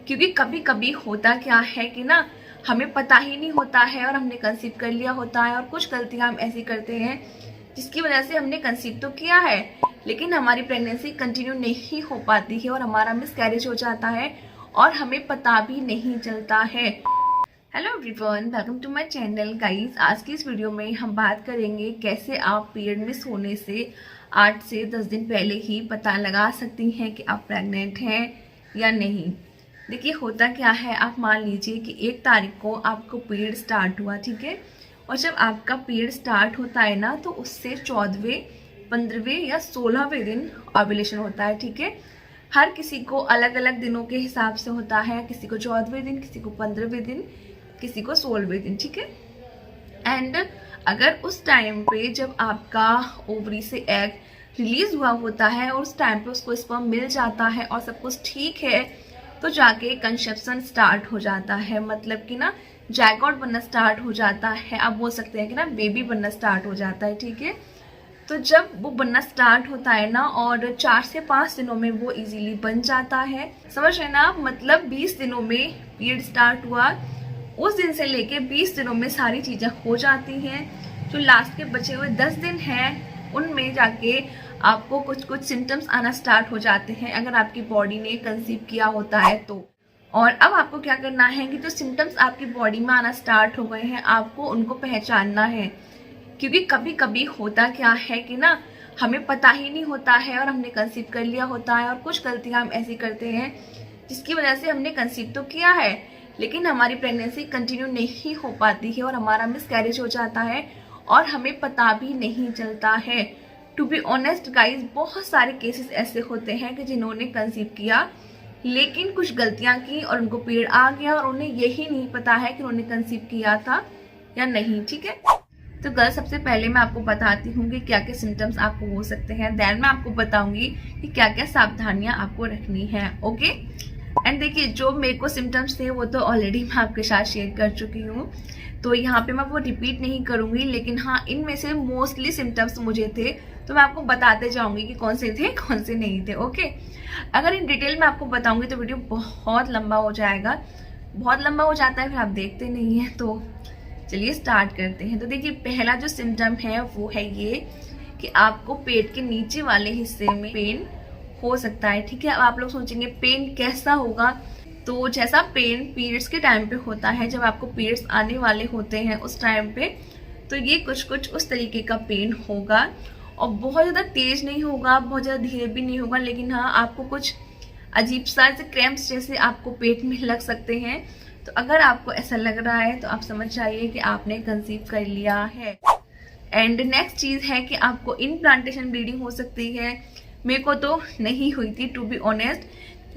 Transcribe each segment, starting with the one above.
क्योंकि कभी कभी होता क्या है कि ना हमें पता ही नहीं होता है और हमने कंसीव कर लिया होता है, और कुछ गलतियां हम ऐसी करते हैं जिसकी वजह से हमने कंसीव तो किया है लेकिन हमारी प्रेगनेंसी कंटिन्यू नहीं हो पाती है और हमारा मिसकैरेज हो जाता है और हमें पता भी नहीं चलता है। Hello everyone, welcome to my channel guys. आज की इस वीडियो में हम बात करेंगे कैसे आप पीरियड मिस होने से 8 से 10 दिन पहले ही पता लगा सकती हैं कि आप प्रेग्नेंट हैं या नहीं। देखिए होता क्या है, आप मान लीजिए कि 1 तारीख को आपको पीरियड स्टार्ट हुआ, ठीक है, और जब आपका पीरियड स्टार्ट होता है ना तो उससे 14वें, 15वें या 16वें दिन ओव्यूलेशन होता है, ठीक है। हर किसी को अलग अलग दिनों के हिसाब से होता है, किसी को 14वें दिन, किसी को 15वें दिन, किसी को 16वें दिन, ठीक है। एंड अगर उस टाइम पे जब आपका ओवरी से एग रिलीज हुआ होता है और उस टाइम पे उसको स्पर्म मिल जाता है और सब कुछ ठीक है तो जाके कंसेप्शन स्टार्ट हो जाता है, मतलब कि ना जैगॉट बनना स्टार्ट हो जाता है। आप बोल सकते हैं कि ना बेबी बनना स्टार्ट हो जाता है, ठीक है। तो जब वो बनना स्टार्ट होता है ना और 4 से 5 दिनों में वो इजीली बन जाता है, समझ रहे ना आप, मतलब 20 दिनों में पीरियड स्टार्ट हुआ, उस दिन से लेके 20 दिनों में सारी चीज़ें हो जाती हैं। जो लास्ट के बचे हुए 10 दिन हैं उनमें जाके आपको कुछ कुछ सिम्टम्स आना स्टार्ट हो जाते हैं अगर आपकी बॉडी ने कंसीव किया होता है तो। और अब आपको क्या करना है कि जो सिम्टम्स आपकी बॉडी में आना स्टार्ट हो गए हैं आपको उनको पहचानना है, क्योंकि कभी कभी होता क्या है कि ना हमें पता ही नहीं होता है और हमने कंसीव कर लिया होता है, और कुछ गलतियां हम ऐसी करते हैं जिसकी वजह से हमने कंसीव तो किया है लेकिन हमारी प्रेगनेंसी कंटिन्यू नहीं हो पाती है और हमारा मिसकैरेज हो जाता है और हमें पता भी नहीं चलता है। टू बी ऑनेस्ट गाइज, बहुत सारे केसेस ऐसे होते हैं कि जिन्होंने कंसीव किया लेकिन कुछ गलतियां की और उनको पीरियड आ गया और उन्हें यही नहीं पता है कि उन्होंने कंसीव किया था या नहीं, ठीक है। तो गर्ल्स, सबसे पहले मैं आपको बताती हूँ कि क्या क्या सिम्टम्स आपको हो सकते हैं, देन मैं आपको बताऊंगी कि क्या क्या सावधानियां आपको रखनी है, ओके। एंड देखिए, जो मेरे को सिम्टम्स थे वो तो ऑलरेडी मैं आपके साथ शेयर कर चुकी हूँ, तो यहाँ पे मैं वो रिपीट नहीं करूंगी, लेकिन हाँ इनमें से मोस्टली सिम्टम्स मुझे थे तो मैं आपको बताते जाऊंगी कि कौन से थे कौन से नहीं थे, ओके। अगर इन डिटेल में आपको बताऊंगी तो वीडियो बहुत लंबा हो जाएगा, बहुत लंबा हो जाता है फिर आप देखते नहीं हैं। तो चलिए स्टार्ट करते हैं। तो देखिए, पहला जो सिम्टम है वो है ये कि आपको पेट के नीचे वाले हिस्से में पेन हो सकता है, ठीक है। अब आप लोग सोचेंगे पेन कैसा होगा, तो जैसा पेन पीरियड्स के टाइम पे होता है, जब आपको पीरियड्स आने वाले होते हैं उस टाइम पे, तो ये कुछ कुछ उस तरीके का पेन होगा और बहुत ज़्यादा तेज नहीं होगा, बहुत ज़्यादा धीरे भी नहीं होगा, लेकिन हाँ आपको कुछ अजीब सा ऐसे क्रैम्प्स जैसे आपको पेट में लग सकते हैं। तो अगर आपको ऐसा लग रहा है तो आप समझ जाइए कि आपने कंसीव कर लिया है। एंड नेक्स्ट चीज़ है कि आपको इनप्लांटेशन ब्लीडिंग हो सकती है। मेरे को तो नहीं हुई थी टू बी ऑनेस्ट,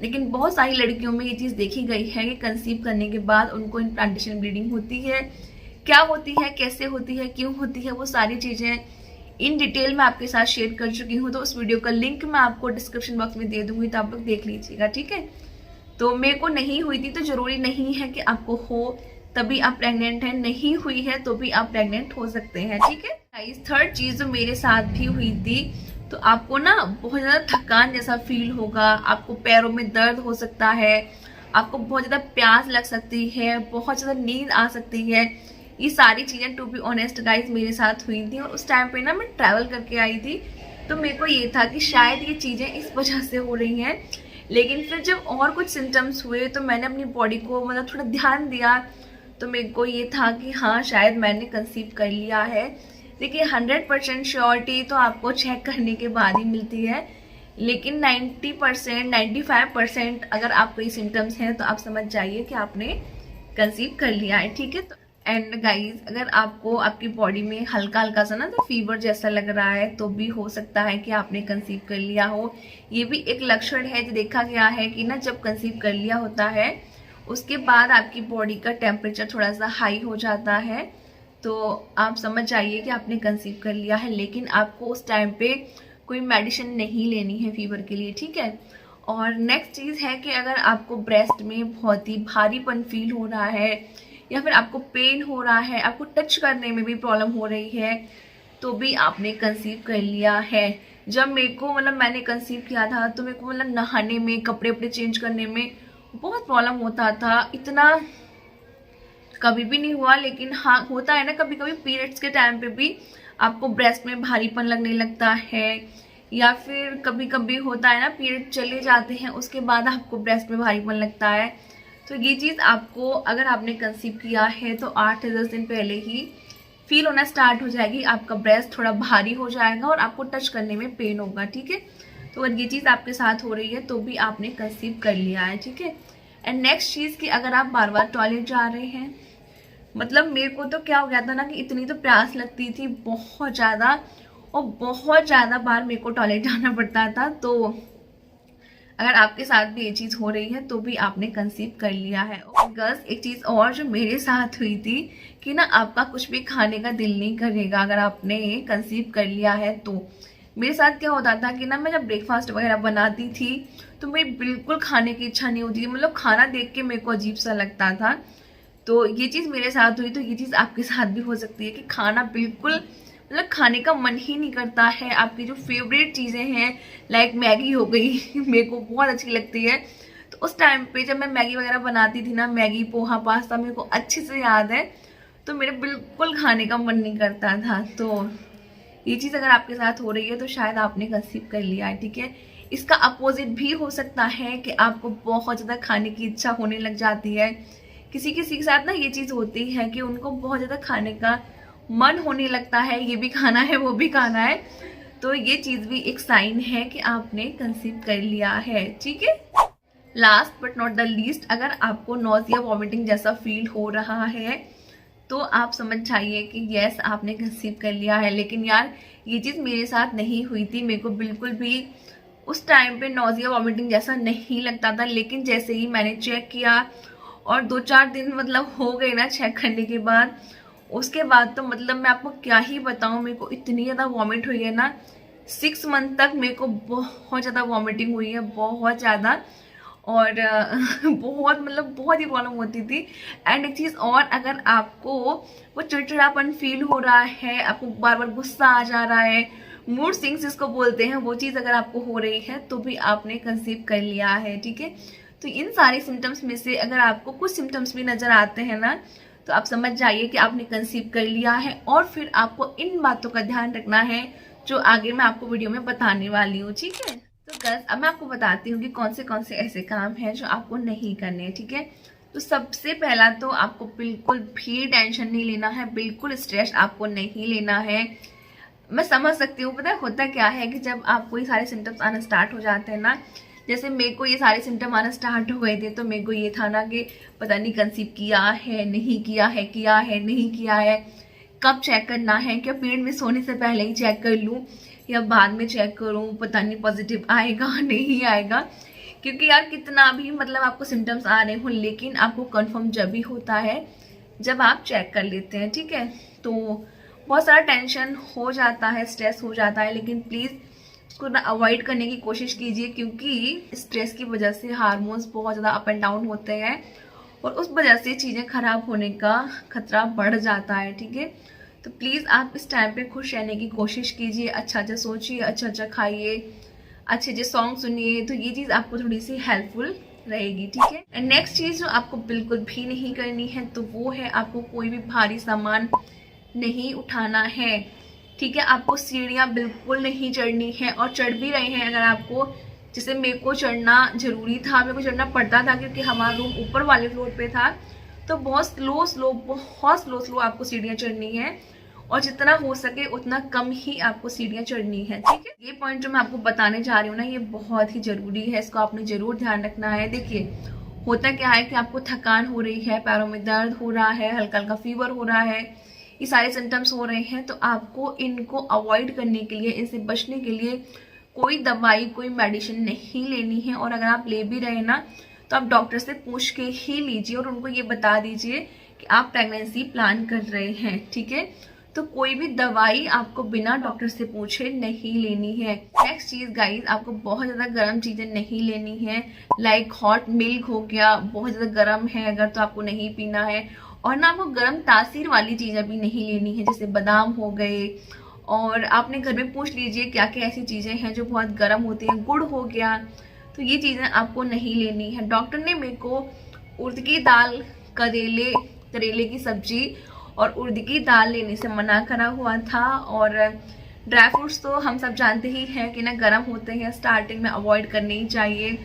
लेकिन बहुत सारी लड़कियों में ये चीज़ देखी गई है कि कंसीव करने के बाद उनको इनप्लांटेशन ब्लीडिंग होती है। क्या होती है, कैसे होती है, क्यों होती है, वो सारी चीज़ें इन डिटेल में आपके साथ शेयर कर चुकी हूँ, तो उस वीडियो का लिंक मैं आपको डिस्क्रिप्शन बॉक्स में दे दूंगी, तो आप लोग देख लीजिएगा, ठीक है। तो मेरे को नहीं हुई थी तो जरूरी नहीं है कि आपको हो तभी आप प्रेग्नेंट हैं, नहीं हुई है तो भी आप प्रेग्नेंट हो सकते हैं, ठीक है। थर्ड चीज़ जो मेरे साथ भी हुई थी, तो आपको ना बहुत ज़्यादा थकान जैसा फील होगा, आपको पैरों में दर्द हो सकता है, आपको बहुत ज़्यादा प्यास लग सकती है, बहुत ज़्यादा नींद आ सकती है। ये सारी चीज़ें टू बी ऑनेस्ट गाइज मेरे साथ हुई थी, और उस टाइम पे ना मैं ट्रैवल करके आई थी, तो मेरे को ये था कि शायद ये चीज़ें इस वजह से हो रही हैं। लेकिन फिर जब और कुछ सिम्टम्स हुए तो मैंने अपनी बॉडी को मतलब थोड़ा ध्यान दिया, तो मेरे को ये था कि हाँ शायद मैंने कंसीव कर लिया है। देखिए 100% श्योरिटी तो आपको चेक करने के बाद ही मिलती है, लेकिन 90%, 95% अगर आपको ये सिम्टम्स हैं तो आप समझ जाइए कि आपने कंसीव कर लिया है, ठीक है। तो एंड गाइज, अगर आपको आपकी बॉडी में हल्का हल्का सा ना तो फीवर जैसा लग रहा है तो भी हो सकता है कि आपने कंसीव कर लिया हो। ये भी एक लक्षण है जो देखा गया है कि ना जब कंसीव कर लिया होता है उसके बाद आपकी बॉडी का टेम्परेचर थोड़ा सा हाई हो जाता है, तो आप समझ जाइए कि आपने कंसीव कर लिया है। लेकिन आपको उस टाइम पे कोई मेडिसिन नहीं लेनी है फीवर के लिए, ठीक है। और नेक्स्ट चीज़ है कि अगर आपको ब्रेस्ट में बहुत ही भारीपन फील हो रहा है या फिर आपको पेन हो रहा है, आपको टच करने में भी प्रॉब्लम हो रही है, तो भी आपने कंसीव कर लिया है। जब मेरे को मतलब मैंने कंसीव किया था तो मेरे को मतलब नहाने में, कपड़े वपड़े चेंज करने में बहुत प्रॉब्लम होता था। इतना कभी भी नहीं हुआ, लेकिन हाँ होता है ना कभी कभी पीरियड्स के टाइम पे भी आपको ब्रेस्ट में भारीपन लगने लगता है, या फिर कभी कभी होता है ना पीरियड चले जाते हैं उसके बाद आपको ब्रेस्ट में भारीपन लगता है। तो ये चीज़ आपको अगर आपने कंसीव किया है तो 8 से 10 दिन पहले ही फील होना स्टार्ट हो जाएगी। आपका ब्रेस्ट थोड़ा भारी हो जाएगा और आपको टच करने में पेन होगा, ठीक है। तो अगर ये चीज़ आपके साथ हो रही है तो भी आपने कंसीव कर लिया है, ठीक है। एंड नेक्स्ट चीज़ कि अगर आप बार बार टॉयलेट जा रहे हैं, मतलब मेरे को तो क्या हो गया था ना कि इतनी तो प्यास लगती थी बहुत ज़्यादा, और बहुत ज़्यादा बार मेरे को टॉयलेट जाना पड़ता था। तो अगर आपके साथ भी ये चीज़ हो रही है तो भी आपने कंसीव कर लिया है। और गर्ल्स एक चीज़ और जो मेरे साथ हुई थी कि ना आपका कुछ भी खाने का दिल नहीं करेगा अगर आपने कंसीव कर लिया है तो। मेरे साथ क्या होता था कि ना मैं जब ब्रेकफास्ट वगैरह बनाती थी तो मेरी बिल्कुल खाने की इच्छा नहीं होती थी, मतलब खाना देख के मेरे को अजीब सा लगता था। तो ये चीज़ मेरे साथ हुई, तो ये चीज़ आपके साथ भी हो सकती है कि खाना बिल्कुल मतलब खाने का मन ही नहीं करता है। आपकी जो फेवरेट चीज़ें हैं लाइक मैगी हो गई मेरे को बहुत अच्छी लगती है। तो उस टाइम पे जब मैं मैगी वगैरह बनाती थी ना, मैगी पोहा पास्ता मेरे को अच्छे से याद है, तो मेरे बिल्कुल खाने का मन नहीं करता था। तो ये चीज़ अगर आपके साथ हो रही है तो शायद आपने कंसीव कर लिया है, ठीक है। इसका अपोजिट भी हो सकता है कि आपको बहुत ज़्यादा खाने की इच्छा होने लग जाती है। किसी किसी के साथ ना ये चीज़ होती है कि उनको बहुत ज़्यादा खाने का मन होने लगता है, ये भी खाना है वो भी खाना है। तो ये चीज़ भी एक साइन है कि आपने कंसीव कर लिया है, ठीक है। Last but not the least, अगर आपको नॉजिया वॉमिटिंग जैसा फील हो रहा है तो आप समझ जाइए कि यस आपने कंसीव कर लिया है। लेकिन यार ये चीज़ मेरे साथ नहीं हुई थी, मेरे को बिल्कुल भी उस टाइम पे नॉजिया वॉमिटिंग जैसा नहीं लगता था। लेकिन जैसे ही मैंने चेक किया और 2-4 दिन मतलब हो गए ना चेक करने के बाद, उसके बाद तो मतलब मैं आपको क्या ही बताऊं, मेरे को इतनी ज़्यादा वॉमिट हुई है ना। 6 मंथ तक मेरे को बहुत ज़्यादा वॉमिटिंग हुई है, बहुत ज़्यादा। और बहुत मतलब बहुत ही प्रॉब्लम होती थी। एंड एक चीज़ और, अगर आपको वो चिड़चिड़ापन फील हो रहा है, आपको बार बार गुस्सा आ जा रहा है, मूड स्विंग्स जिसको बोलते हैं, वो चीज़ अगर आपको हो रही है तो भी आपने कंसीव कर लिया है, ठीक है। तो इन सारे सिम्टम्स में से अगर आपको कुछ सिम्टम्स भी नज़र आते हैं ना तो आप समझ जाइए कि आपने कंसीव कर लिया है। और फिर आपको इन बातों का ध्यान रखना है जो आगे मैं आपको वीडियो में बताने वाली हूँ, ठीक है। तो गाइस अब मैं आपको बताती हूँ कि कौन से ऐसे काम हैं जो आपको नहीं करने, ठीक है। तो सबसे पहला तो आपको बिल्कुल भी टेंशन नहीं लेना है, बिल्कुल स्ट्रेस आपको नहीं लेना है। मैं समझ सकती हूँ, पता है होता क्या है कि जब आपको ये सारे सिम्टम्स आना स्टार्ट हो जाते हैं ना, जैसे मेरे को ये सारे सिम्टम आना स्टार्ट हो गए थे तो मेरे को ये था ना कि पता नहीं कंसीव किया है नहीं किया है, किया है नहीं किया है, कब चेक करना है, क्या पीरियड में सोने से पहले ही चेक कर लूँ या बाद में चेक करूँ, पता नहीं पॉजिटिव आएगा नहीं आएगा। क्योंकि यार कितना भी मतलब आपको सिम्टम्स आ रहे हो, लेकिन आपको कन्फर्म जब भी होता है जब आप चेक कर लेते हैं, ठीक है। तो बहुत सारा टेंशन हो जाता है, स्ट्रेस हो जाता है, लेकिन प्लीज़ उसको ना अवॉइड करने की कोशिश कीजिए, क्योंकि स्ट्रेस की वजह से हार्मोन्स बहुत ज़्यादा अप एंड डाउन होते हैं और उस वजह से चीज़ें खराब होने का खतरा बढ़ जाता है, ठीक है। तो प्लीज़ आप इस टाइम पे खुश रहने की कोशिश कीजिए, अच्छा अच्छा सोचिए, अच्छा अच्छा खाइए, अच्छे अच्छे सॉन्ग सुनिए, तो ये चीज़ आपको थोड़ी सी हेल्पफुल रहेगी, ठीक है। एंड नेक्स्ट चीज़ जो आपको बिल्कुल भी नहीं करनी है तो वो है आपको कोई भी भारी सामान नहीं उठाना है, ठीक है। आपको सीढ़ियाँ बिल्कुल नहीं चढ़नी है, और चढ़ भी रहे हैं अगर आपको, जैसे मेरे को चढ़ना जरूरी था, मेरे को चढ़ना पड़ता था क्योंकि हमारा रूम ऊपर वाले फ्लोर पे था, तो बहुत स्लो आपको सीढ़ियाँ चढ़नी है, और जितना हो सके उतना कम ही आपको सीढ़ियाँ चढ़नी है, ठीक है। ये पॉइंट जो मैं आपको बताने जा रही हूँ ना, ये बहुत ही जरूरी है, इसको आपने जरूर ध्यान रखना है। देखिए होता क्या है कि आपको थकान हो रही है, पैरों में दर्द हो रहा है, हल्का हल्का फीवर हो रहा है, ये सारे सिम्टम्स हो रहे हैं, तो आपको इनको अवॉइड करने के लिए, इनसे बचने के लिए कोई दवाई कोई मेडिसिन नहीं लेनी है। और अगर आप ले भी रहे ना तो आप डॉक्टर से पूछ के ही लीजिए और उनको ये बता दीजिए कि आप प्रेगनेंसी प्लान कर रहे हैं, ठीक है। तो कोई भी दवाई आपको बिना डॉक्टर से पूछे नहीं लेनी है। नेक्स्ट चीज़ गाइस, आपको बहुत ज़्यादा गर्म चीज़ें नहीं लेनी है, लाइक हॉट मिल्क हो गया, बहुत ज़्यादा गर्म है अगर तो आपको नहीं पीना है। और ना आपको गर्म तासीर वाली चीज़ें भी नहीं लेनी है, जैसे बादाम हो गए, और आपने घर में पूछ लीजिए क्या क्या ऐसी चीज़ें हैं जो बहुत गर्म होती हैं, गुड़ हो गया, तो ये चीज़ें आपको नहीं लेनी है। डॉक्टर ने मेरे को उड़द की दाल, करेले की सब्जी और उड़द की दाल लेने से मना करा हुआ था। और ड्राई फ्रूट्स तो हम सब जानते ही हैं कि ना गर्म होते हैं, स्टार्टिंग में अवॉइड करने ही चाहिए।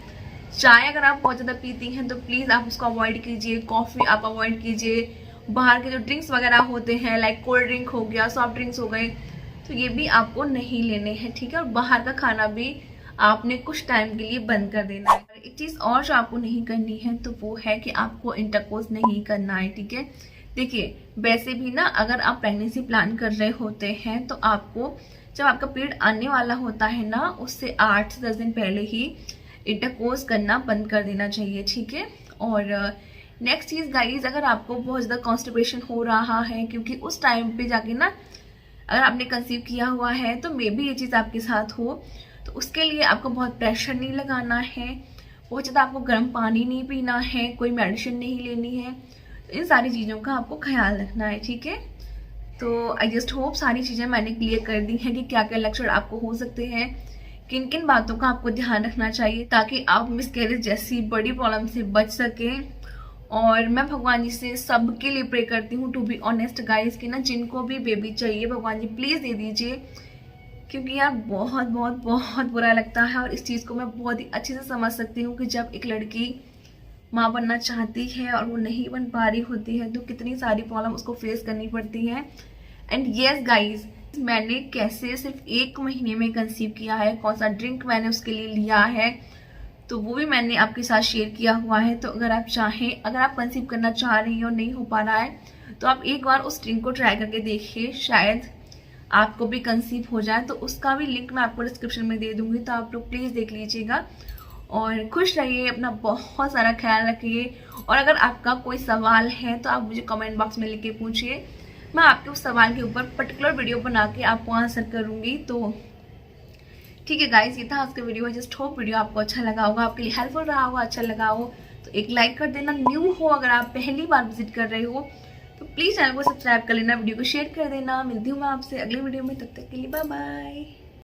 चाय अगर आप बहुत ज़्यादा पीती हैं तो प्लीज़ आप उसको अवॉइड कीजिए। कॉफ़ी आप अवॉइड कीजिए। बाहर के जो ड्रिंक्स वगैरह होते हैं लाइक कोल्ड ड्रिंक हो गया, सॉफ्ट ड्रिंक्स हो गए, तो ये भी आपको नहीं लेने हैं, ठीक है। और बाहर का खाना भी आपने कुछ टाइम के लिए बंद कर देना है। एक चीज़ और जो आपको नहीं करनी है तो वो है कि आपको इंटरकोर्स नहीं करना है, ठीक है। देखिए वैसे भी ना अगर आप प्रेगनेंसी प्लान कर रहे होते हैं तो आपको जब आपका पीरियड आने वाला होता है ना उससे 8 से 10 दिन पहले ही इंटरकोर्स करना बंद कर देना चाहिए, ठीक है। और नेक्स्ट चीज़ गाइज, अगर आपको बहुत ज़्यादा कॉन्स्टिपेशन हो रहा है, क्योंकि उस टाइम पे जाके ना अगर आपने कंसीव किया हुआ है तो मे बी ये चीज़ आपके साथ हो, तो उसके लिए आपको बहुत प्रेशर नहीं लगाना है, बहुत ज़्यादा आपको गर्म पानी नहीं पीना है, कोई मेडिसिन नहीं लेनी है। तो इन सारी चीज़ों का आपको ख्याल रखना है, ठीक है। तो आई जस्ट होप सारी चीज़ें मैंने क्लियर कर दी हैं कि क्या क्या लक्षण आपको हो सकते हैं, किन किन बातों का आपको ध्यान रखना चाहिए ताकि आप मिसकैरेज जैसी बड़ी प्रॉब्लम से बच सकें। और मैं भगवान जी से सबके लिए प्रे करती हूँ, टू बी ऑनेस्ट गाइस, कि ना जिनको भी बेबी चाहिए भगवान जी प्लीज़ दे दीजिए, क्योंकि यार बहुत बहुत बहुत बुरा लगता है। और इस चीज़ को मैं बहुत ही अच्छे से समझ सकती हूँ कि जब एक लड़की माँ बनना चाहती है और वो नहीं बन पा रही होती है तो कितनी सारी प्रॉब्लम उसको फेस करनी पड़ती है। एंड येस गाइज, मैंने कैसे सिर्फ 1 महीने में कंसीव किया है, कौन सा ड्रिंक मैंने उसके लिए लिया है, तो वो भी मैंने आपके साथ शेयर किया हुआ है। तो अगर आप चाहें, अगर आप कंसीव करना चाह रही हो, नहीं हो पा रहा है, तो आप एक बार उस ड्रिंक को ट्राई करके देखिए, शायद आपको भी कंसीव हो जाए। तो उसका भी लिंक मैं आपको डिस्क्रिप्शन में दे दूंगी, तो आप लोग प्लीज़ देख लीजिएगा। और खुश रहिए, अपना बहुत सारा ख्याल रखिए। और अगर आपका कोई सवाल है तो आप मुझे कमेंट बॉक्स में लिख के पूछिए, मैं आपके उस सवाल के ऊपर पर्टिकुलर वीडियो बना के आपको आंसर करूँगी। तो ठीक है गाइस, ये था आज का वीडियो। जस्ट होप वीडियो आपको अच्छा लगा होगा, आपके लिए हेल्पफुल रहा होगा, अच्छा लगा हो तो एक लाइक कर देना। न्यू हो, अगर आप पहली बार विजिट कर रहे हो तो प्लीज़ चैनल को सब्सक्राइब कर लेना, वीडियो को शेयर कर देना। मिलती हूँ मैं आपसे अगले वीडियो में, तब तक के लिए बाय बाय।